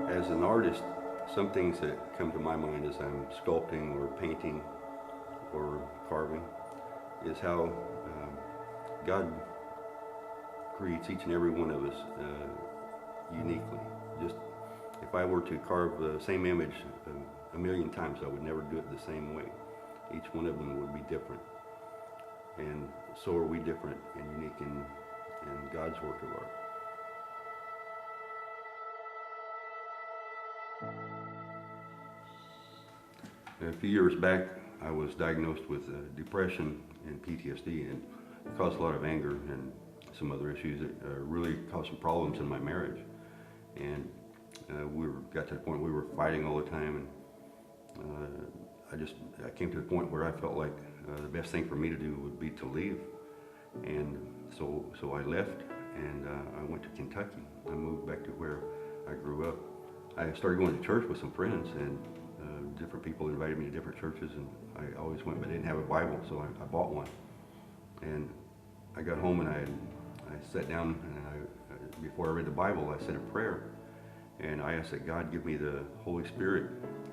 As an artist, some things that come to my mind as I'm sculpting or painting or carving is how God creates each and every one of us uniquely. Just if I were to carve the same image a million times, I would never do it the same way. Each one of them would be different. And so are we different and unique in God's work of art. A few years back, I was diagnosed with depression and PTSD, and it caused a lot of anger and some other issues that really caused some problems in my marriage. And got to the point we were fighting all the time, and I came to the point where I felt like the best thing for me to do would be to leave. And so I left, and I went to Kentucky. I moved back to where I grew up. I started going to church with some friends, and different people invited me to different churches, and I always went, but I didn't have a Bible, so I bought one. And I got home, and I sat down, and before I read the Bible, I said a prayer, and I asked that God give me the Holy Spirit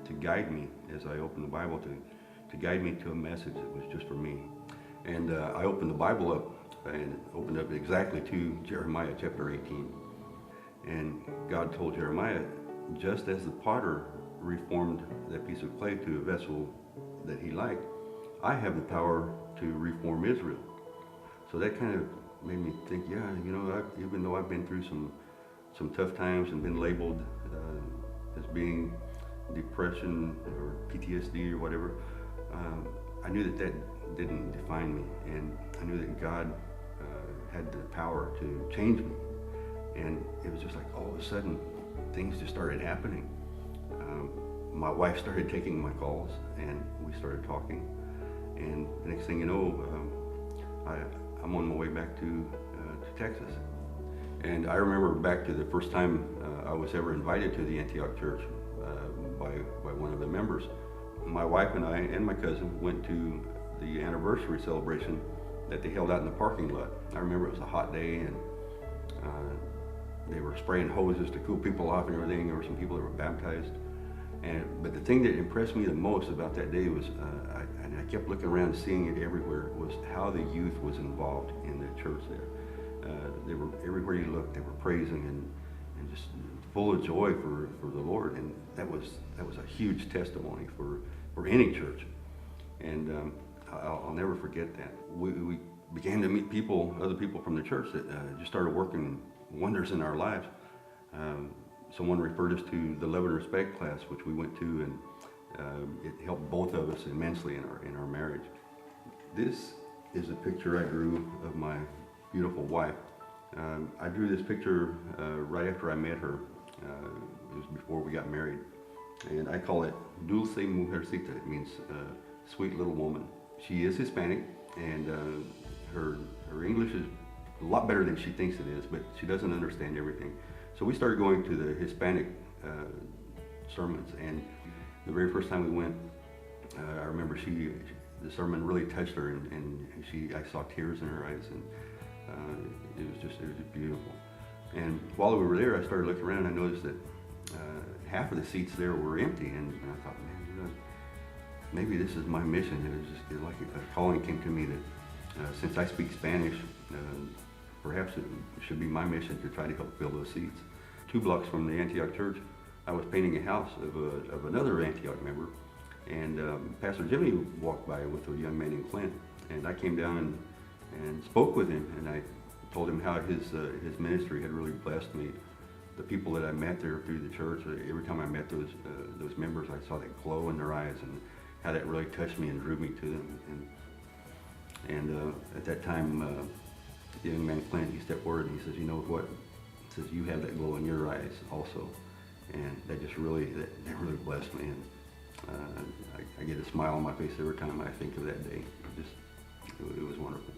to guide me as I opened the Bible, to guide me to a message that was just for me. And I opened the Bible up, and opened up exactly to Jeremiah chapter 18. And God told Jeremiah, just as the potter reformed that piece of clay to a vessel that he liked, I have the power to reform Israel. So that kind of made me think, yeah, even though I've been through some tough times and been labeled as being depression or PTSD or whatever, I knew that didn't define me, and I knew that God had the power to change me. And it was just like all of a sudden things just started happening. My wife started taking my calls, and we started talking. And the next thing you know, I'm on my way back to Texas. And I remember back to the first time I was ever invited to the Antioch Church by one of the members. My wife and I and my cousin went to the anniversary celebration that they held out in the parking lot. I remember it was a hot day, and they were spraying hoses to cool people off and everything. There were some people that were baptized. But the thing that impressed me the most about that day was, and I kept looking around, seeing it everywhere, was how the youth was involved in the church there. They were, everywhere you looked, they were praising and just full of joy for the Lord. And that was a huge testimony for any church. And I'll never forget that. We began to meet other people from the church that just started working wonders in our lives. Someone referred us to the Love and Respect class, which we went to, and it helped both of us immensely in our marriage. This is a picture I drew of my beautiful wife. I drew this picture right after I met her. It was before we got married, and I call it Dulce Mujercita. It means sweet little woman. She is Hispanic, and her English is a lot better than she thinks it is, but she doesn't understand everything. So we started going to the Hispanic sermons, and the very first time we went, I remember the sermon really touched her, and I saw tears in her eyes, and it was just beautiful. And while we were there, I started looking around, and I noticed that half of the seats there were empty, and I thought, man, maybe this is my mission. It was just like a calling came to me that since I speak Spanish, perhaps it should be my mission to try to help fill those seats. 2 blocks from the Antioch Church, I was painting a house of another Antioch member, and Pastor Jimmy walked by with a young man named Clint, and I came down and spoke with him, and I told him how his ministry had really blessed me. The people that I met there through the church, every time I met those members, I saw that glow in their eyes, and how that really touched me and drew me to them. And at that time, the young man Clint, he stepped forward and he says, "You know what?" He says, "You have that glow in your eyes also." And that just really, that really blessed me. And I get a smile on my face every time I think of that day. It was wonderful.